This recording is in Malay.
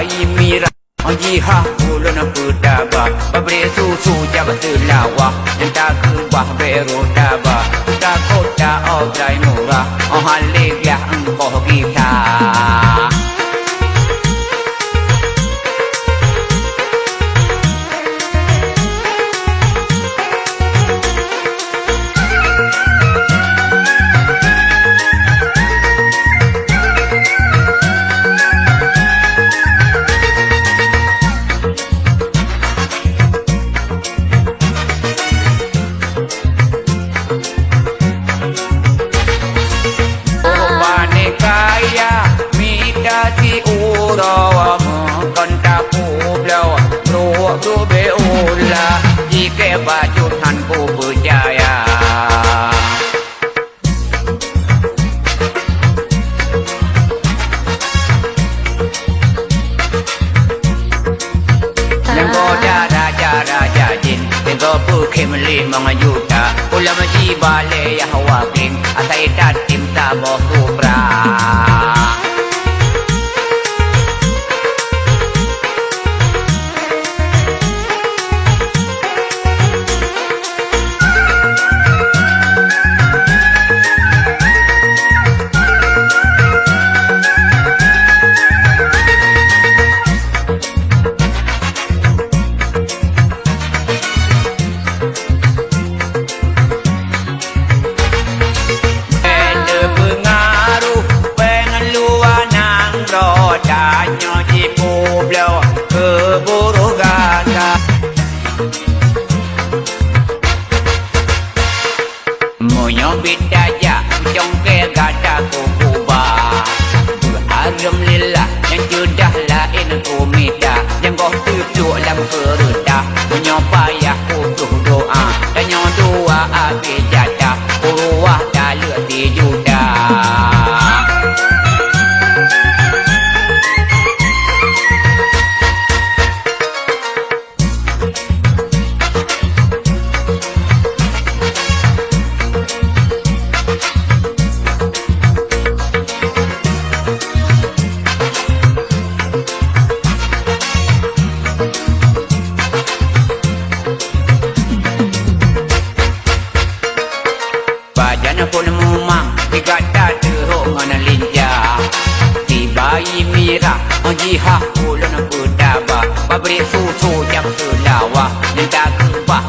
bayi mira Jiha ulun pudaba Babri susu jabat lawa Nenta kubah beru daba Kuta kota obrai murah Halik ya engkau kita Ku beula jika bajutanku berjaya Lengko raja jin Lengko pukim 5 juta Ulam jibale ya hawakin Atai tatim tabo supra Bidaya jongke gada kukuba Alhamdulillah yang sudah lain ku minta Yang kau tutup dalam kerudah Menyopayah kutuh doa Dan yang dua habis jatah Uruah dah letih judah pun mumang digada teruk ngana linja di bayi mira jiha ulun pudaba pabrik susu jam selawa nenta kubah